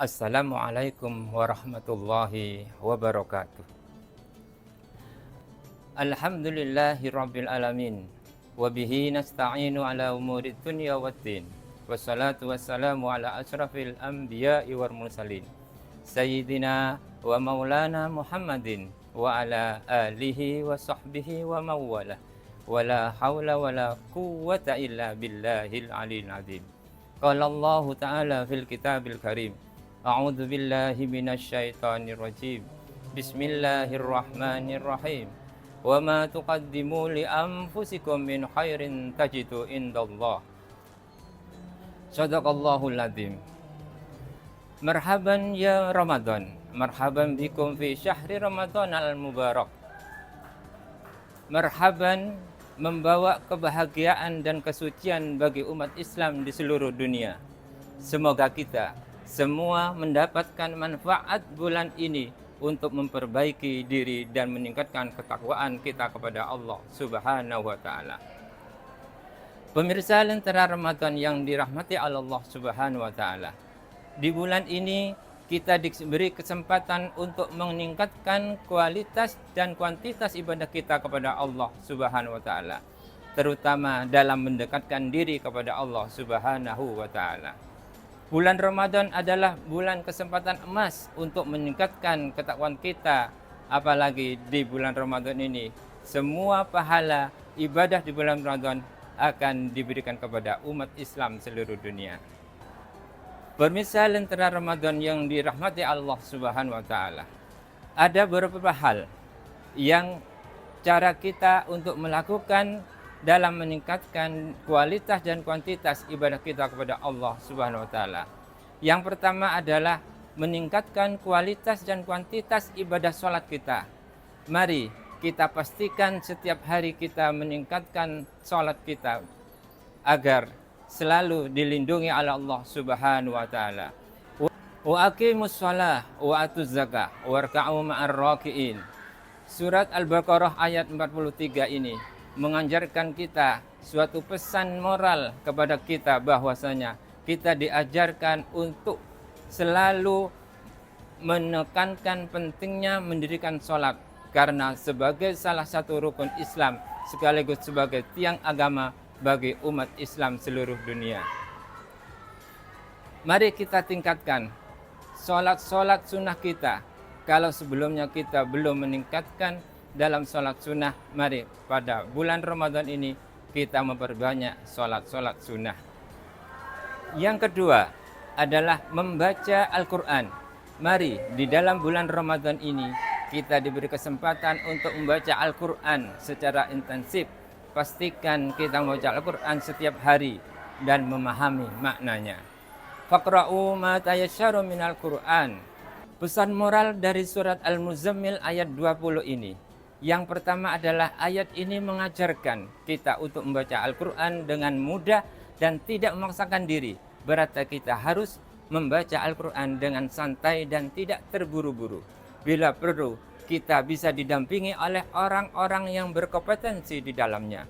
Assalamualaikum warahmatullahi wabarakatuh. Alhamdulillahi rabbil alamin. Wabihi nasta'inu ala umurid dunya waddin. Wassalatu wassalamu ala ashrafil anbiya'i wal mursalin. Sayyidina wa maulana Muhammadin wa ala alihi wa sahbihi wa mawalah. Wala hawla wala quwwata illa billahil aliyil azim. Qala Allah ta'ala fil kitabil karim. A'udzu billahi minasy syaithanir rajim. Bismillahirrahmanirrahim. Wa ma tuqaddimu li anfusikum min khairin tajidu indallah. Shadaqallahul azim. Marhaban ya Ramadan. Marhaban bikum fi syahri Ramadan al-mubarak. Marhaban membawa kebahagiaan dan kesucian bagi umat Islam di seluruh dunia. Semoga kita semua mendapatkan manfaat bulan ini untuk memperbaiki diri dan meningkatkan ketakwaan kita kepada Allah Subhanahu wa taala. Pemirsa Lentera Ramadan yang dirahmati Allah Subhanahu wa taala. Di bulan ini kita diberi kesempatan untuk meningkatkan kualitas dan kuantitas ibadah kita kepada Allah Subhanahu wa taala, terutama dalam mendekatkan diri kepada Allah Subhanahu wa taala. Bulan Ramadan adalah bulan kesempatan emas untuk meningkatkan ketakwaan kita. Apalagi di bulan Ramadan ini, semua pahala ibadah di bulan Ramadan akan diberikan kepada umat Islam seluruh dunia. Pemirsa Lentera Ramadan yang dirahmati Allah Subhanahu wa taala. Ada beberapa hal yang cara kita untuk melakukan dalam meningkatkan kualitas dan kuantitas ibadah kita kepada Allah Subhanahu wa taala. Yang pertama adalah meningkatkan kualitas dan kuantitas ibadah sholat kita. Mari kita pastikan setiap hari kita meningkatkan sholat kita agar selalu dilindungi oleh Allah Subhanahu wa taala. Wa aqimus shalah wa atuz zakah warka'u ma'ar raki'in. Surat Al-Baqarah ayat 43 ini mengajarkan kita suatu pesan moral kepada kita bahwasanya kita diajarkan untuk selalu menekankan pentingnya mendirikan sholat karena sebagai salah satu rukun Islam sekaligus sebagai tiang agama bagi umat Islam seluruh dunia. Mari kita tingkatkan sholat sunnah kita. Kalau sebelumnya kita belum meningkatkan dalam sholat sunnah, mari pada bulan Ramadan ini kita memperbanyak sholat sunnah. Yang kedua adalah membaca Al-Quran. Mari di dalam bulan Ramadan ini kita diberi kesempatan untuk membaca Al-Quran secara intensif. Pastikan kita membaca Al-Quran setiap hari dan memahami maknanya. Faqra'u ma tayassara minal Qur'an. Pesan moral dari surat Al-Muzammil ayat 20 ini. Yang pertama adalah ayat ini mengajarkan kita untuk membaca Al-Quran dengan mudah dan tidak memaksakan diri. Berarti kita harus membaca Al-Quran dengan santai dan tidak terburu-buru. Bila perlu, kita bisa didampingi oleh orang-orang yang berkompetensi di dalamnya.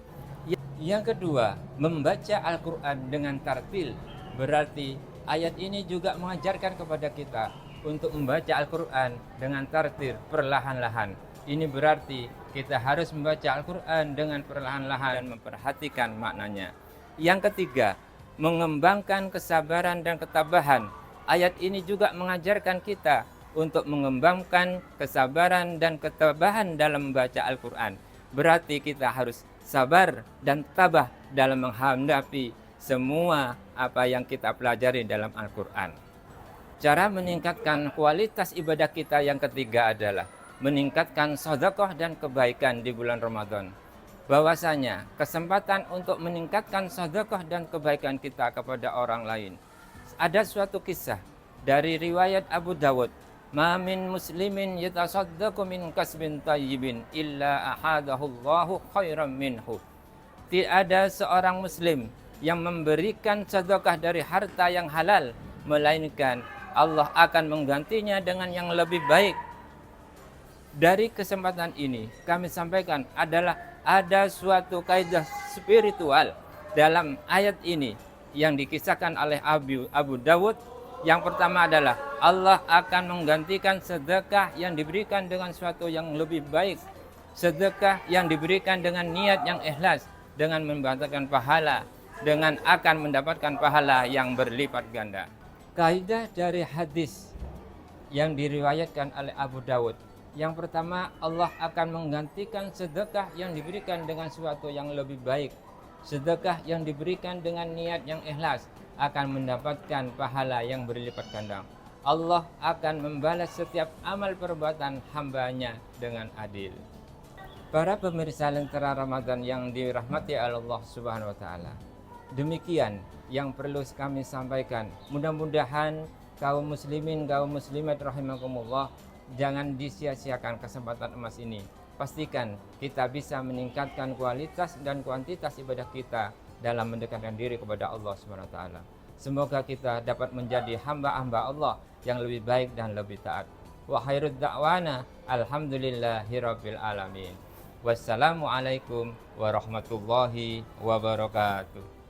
Yang kedua, membaca Al-Quran dengan tartil. Berarti ayat ini juga mengajarkan kepada kita untuk membaca Al-Quran dengan tartil perlahan-lahan. Ini berarti kita harus membaca Al-Quran dengan perlahan-lahan dan memperhatikan maknanya. Yang ketiga, mengembangkan kesabaran dan ketabahan. Ayat ini juga mengajarkan kita untuk mengembangkan kesabaran dan ketabahan dalam membaca Al-Quran. Berarti kita harus sabar dan tabah dalam menghadapi semua apa yang kita pelajari dalam Al-Quran. Cara meningkatkan kualitas ibadah kita yang ketiga adalah meningkatkan sedekah dan kebaikan di bulan Ramadan. Bahwasanya kesempatan untuk meningkatkan sedekah dan kebaikan kita kepada orang lain. Ada suatu kisah dari riwayat Abu Dawud. Ma min muslimin yatasaddaqu min kasbin tayyibin illa ahadahullahu khairan minhu. Tidak ada seorang muslim yang memberikan sedekah dari harta yang halal, melainkan Allah akan menggantinya dengan yang lebih baik. Dari kesempatan ini kami sampaikan adalah ada suatu kaidah spiritual dalam ayat ini yang dikisahkan oleh Abu Dawud Yang pertama adalah Allah akan menggantikan sedekah yang diberikan dengan suatu yang lebih baik. Sedekah yang diberikan dengan niat yang ikhlas, dengan mendapatkan pahala, dengan akan mendapatkan pahala yang berlipat ganda. Kaidah dari hadis yang diriwayatkan oleh Abu Dawud. Yang pertama, Allah akan menggantikan sedekah yang diberikan dengan suatu yang lebih baik. Sedekah yang diberikan dengan niat yang ikhlas akan mendapatkan pahala yang berlipat ganda. Allah akan membalas setiap amal perbuatan hambanya dengan adil. Para pemirsa Lentera Ramadan yang dirahmati Allah Subhanahu wa taala. Demikian yang perlu kami sampaikan. Mudah-mudahan kaum muslimin, kaum muslimat rahimakumullah, jangan disia-siakan kesempatan emas ini. Pastikan kita bisa meningkatkan kualitas dan kuantitas ibadah kita dalam mendekatkan diri kepada Allah Subhanahu wa taala. Semoga kita dapat menjadi hamba-hamba Allah yang lebih baik dan lebih taat. Wa khairud da'wana alhamdulillahirabbil alamin. Wassalamualaikum warahmatullahi wabarakatuh.